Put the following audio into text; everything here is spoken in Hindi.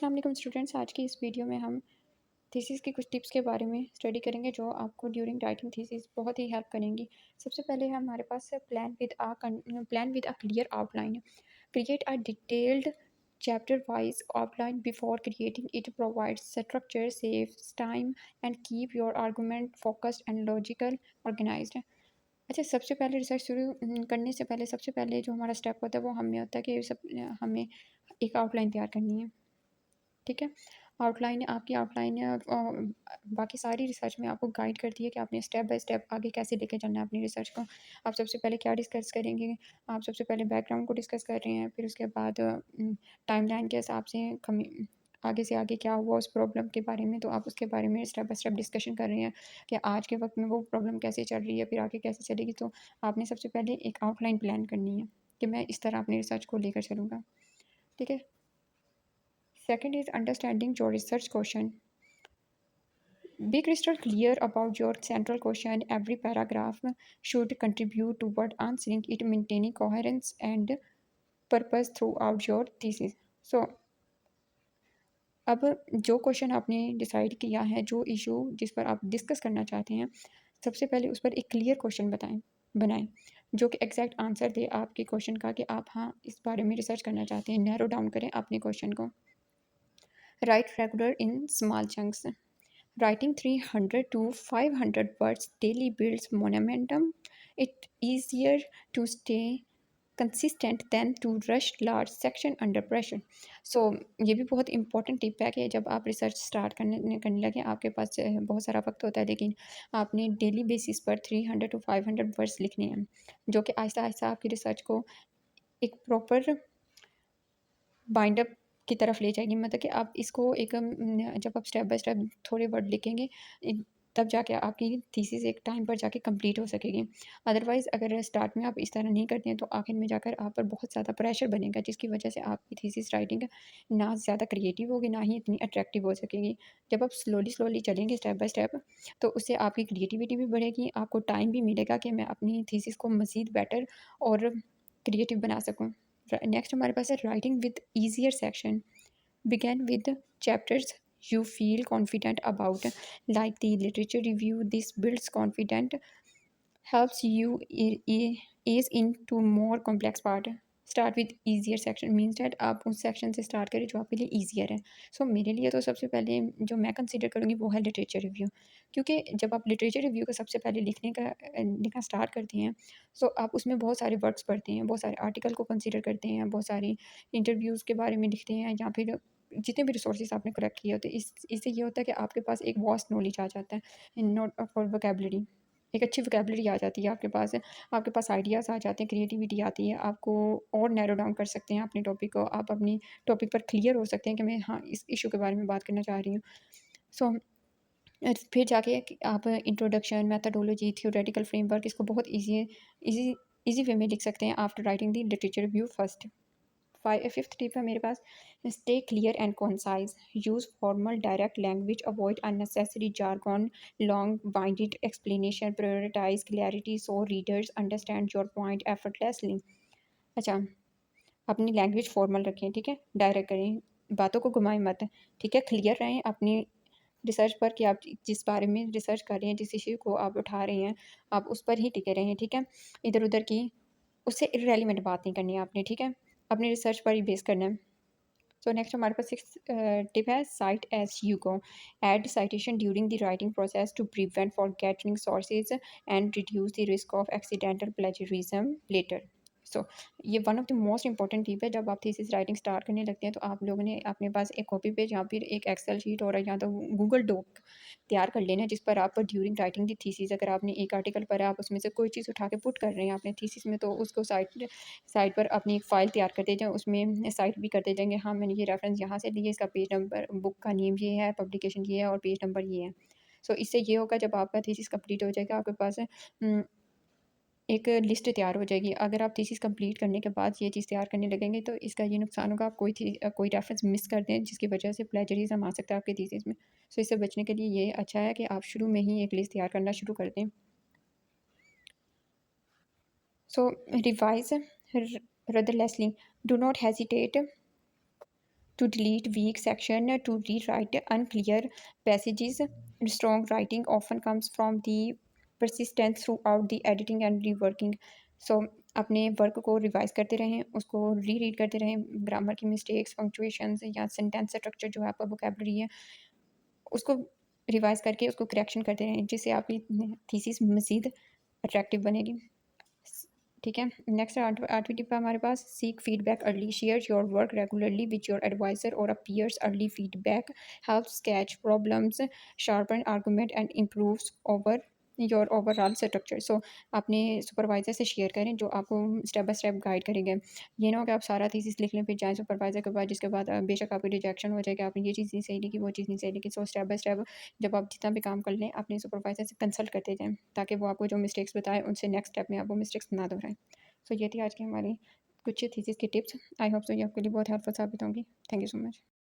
अस्सलाम वालेकुम स्टूडेंट्स। आज की इस वीडियो में हम थीसिस की कुछ टिप्स के बारे में स्टडी करेंगे जो आपको ड्यूरिंग राइटिंग थीसिस बहुत ही हेल्प करेंगी। सबसे पहले हमारे पास है plan with a clear outline. Create a detailed chapter wise outline before creating it provides structure, saves time and keep your argument focused and logical organized. अच्छा, सबसे पहले रिसर्च शुरू करने से पहले सबसे पहले जो हमारा स्टेप होता है वो हमें होता है कि हमें एक आउटलाइन तैयार करनी है। ठीक है, आउटलाइन आपकी आउटलाइन बाकी सारी रिसर्च में आपको गाइड करती है कि आपने स्टेप बाय स्टेप आगे कैसे लेके चलना है अपनी रिसर्च को। आप सबसे पहले क्या डिस्कस करेंगे? आप सबसे पहले बैकग्राउंड को डिस्कस कर रहे हैं, फिर उसके बाद टाइमलाइन के हिसाब से आगे से आगे क्या हुआ उस प्रॉब्लम के बारे में, तो आप उसके बारे में स्टेप बाय स्टेप डिस्कशन कर रहे हैं कि आज के वक्त में वो प्रॉब्लम कैसे चल रही है, फिर आगे कैसे चलेगी। तो आपने सबसे पहले एक आउटलाइन प्लान करनी है कि मैं इस तरह अपनी रिसर्च को लेकर चलूँगा। ठीक है। Second is understanding your research question. Be crystal clear about your central question. Every paragraph should contribute toward answering it, maintaining coherence and purpose throughout your thesis. So, अब जो क्वेश्चन आपने डिसाइड किया है, जो इशू जिस पर आप डिस्कस करना चाहते हैं, सबसे पहले उस पर एक क्लियर क्वेश्चन बनाएं जो कि एग्जैक्ट आंसर दे आपके क्वेश्चन का कि आप हाँ इस बारे में रिसर्च करना चाहते हैं। नैरो डाउन करें अपने क्वेश्चन को। Right regular in small chunks. Writing 300 to 500 words daily builds momentum. It's easier to stay consistent than to rush large section under pressure. So ये भी बहुत इंपॉर्टेंट टिप है कि जब आप रिसर्च स्टार्ट करने करने लगे आपके पास बहुत सारा वक्त होता है, लेकिन आपने डेली बेसिस पर 300 to 500 वर्ड्स लिखने हैं जो कि आहिस्ता आहिस्ता आपकी रिसर्च को एक प्रॉपर बाइंड अप की तरफ ले जाएगी। मतलब कि आप इसको एक जब आप स्टेप बाय स्टेप थोड़े वर्ड लिखेंगे तब जाके आपकी थीसिस एक टाइम पर जाके कंप्लीट हो सकेगी। अदरवाइज़ अगर स्टार्ट में आप इस तरह नहीं करते हैं तो आखिर में जाकर आप पर बहुत ज़्यादा प्रेशर बनेगा, जिसकी वजह से आपकी थीसिस राइटिंग ना ज़्यादा क्रिएटिव होगी, ना ही इतनी अट्रैक्टिव हो सकेगी। जब आप स्लोली चलेंगे स्टेप बाय स्टेप तो उससे आपकी क्रिएटिविटी भी बढ़ेगी, आपको टाइम भी मिलेगा कि मैं अपनी थीसिस को मज़ीद बेटर और क्रिएटिव बना सकूँ। नेक्स्ट हमारे पास है writing with easier section. Begin with chapters you feel confident about, like the literature review. This builds confidence, helps you ease into more complex part. Start with easier section means that आप उस सेक्शन से स्टार्ट करें जो आपके लिए ईजियर है। सो मेरे लिए तो सबसे पहले जो मैं कंसिडर करूँगी वो है लिटरेचर रिव्यू, क्योंकि जब आप लिटरेचर रिव्यू का सबसे पहले लिखना स्टार्ट करते हैं तो आप उसमें बहुत सारे वर्क्स पढ़ते हैं, बहुत सारे आर्टिकल को कंसिडर करते हैं, बहुत सारी इंटरव्यूज़ के बारे में लिखते हैं, या फिर जितने भी रिसोर्सेज आपने कलेक्ट किए होते हैं। इससे ये होता है कि आपके पास एक वास्ट नॉलेज आ जाता है, नॉट फॉर वोकेबलरी। एक अच्छी वोकेबलरी आ जाती है आपके पास आइडियाज़ आ जाते हैं, क्रिएटिविटी आती है, आपको और नैरो डाउन कर सकते हैं अपने टॉपिक को, आप अपनी टॉपिक पर क्लियर हो सकते हैं कि मैं हाँ, इस इश्यू के बारे में बात करना चाह रही हूँ। सो फिर जाके आप इंट्रोडक्शन, मेथोडोलॉजी, थ्योरेटिकल फ्रेमवर्क इसको बहुत ईज़ी वे में लिख सकते हैं after writing the literature review first. Fifth tip है मेरे पास, stay clear and concise. Use formal direct language, avoid unnecessary jargon, long winded explanation, prioritise clarity so readers understand your point effortlessly. अच्छा, अपनी लैंग्वेज फॉर्मल रखें, ठीक है, डायरेक्ट करें, बातों को घुमाएं मत, ठीक है, क्लियर रहें अपनी रिसर्च पर कि आप जिस बारे में रिसर्च कर रहे हैं, जिस इश्यू को आप उठा रहे हैं, आप उस पर ही टिके रहें, ठीक है। इधर उधर की उससे इररेलेवेंट बात नहीं करनी है आपने, ठीक है, अपनी रिसर्च पर ही बेस करना है। सो नेक्स्ट हमारे पास सिक्स टिप है, cite as you go. Add citation during the writing process to prevent forgetting sources and reduce the risk of accidental plagiarism later. So ये one of the most important tip है। जब आप थीसिस राइटिंग स्टार्ट करने लगते हैं तो आप लोगों ने अपने पास एक कॉपी पेज या फिर एक एक्सेल शीट और या तो गूगल डॉक तैयार कर लेना, जिस पर आप ड्यूरिंग राइटिंग दी थीसिस, अगर आपने एक आर्टिकल पढ़ा आप उसमें से कोई चीज़ उठा के पुट कर रहे हैं अपने थीसिस में, तो उसको साइड पर अपनी एक फ़ाइल तैयार करते जाएँ, उसमें साइट भी करते जाएँगे, हाँ मैंने ये रेफरेंस यहाँ से लिए, इसका पेज नंबर, बुक का नेम ये है, पब्लिकेशन ये है और पेज नंबर ये है। सो इससे ये होगा जब आपका थीसिस कंप्लीट हो जाएगा आपके पास एक लिस्ट तैयार हो जाएगी। अगर आप थीसिस कंप्लीट करने के बाद ये चीज़ तैयार करने लगेंगे तो इसका ये नुकसान होगा, आप कोई रेफरेंस मिस कर दें जिसकी वजह से प्लेजरिज्म आ सकता है आपके थीसिस में। सो इससे बचने के लिए ये अच्छा है कि आप शुरू में ही एक लिस्ट तैयार करना शुरू कर दें। So revise rudderlessly. Do not hesitate to delete weak section, to rewrite unclear passages. Strong writing often comes from the persistence throughout the editing and reworking. So अपने वर्क को रिवाइज करते रहें, उसको रीरीड करते रहें, ग्रामर की मिस्टेक्स, पंक्चुएशंस या सेंटेंस स्ट्रक्चर जो है आपका वोकैबुलरी है, उसको रिवाइज करके उसको करेक्शन करते रहें, जिससे आपकी थीसिस मज़ीद अट्रैक्टिव बनेगी। ठीक है, नेक्स्ट 8वीं टिप है हमारे पास, seek feedback early, share your work regularly with your advisor और peers. Early feedback helps catch problems, sharpen argument and improves over your overall structure. So अपने सुपरवाइज़र से शेयर करें जो आपको स्टेप बाय स्टेप गाइड करेंगे। ये ना हो कि आप सारा थीसिस लिख लें फिर जाएँ सुपरवाइज़र के पास, जिसके बाद बेशक आपकी रिजेक्शन हो जाए कि आपने ये चीज़ नहीं सही लिखी, वो चीज़ नहीं सही लिखी। सो स्टेप बाय स्टेप जब आप जितना भी काम कर लें, अपने सुपरवाइज़र से कंसल्ट करते जाएँ, ताकि वो आपको जो मिस्टेक्स बताएँ, उनसे नेक्स्ट स्टेप में आप वो मिस्टेक्स ना दोहराएँ। सो ये थी आज की हमारी कुछ थीसिस की टिप्स। आई होप सो ये आपके लिए बहुत हेल्पफुल साबित होंगी। Thank you so much.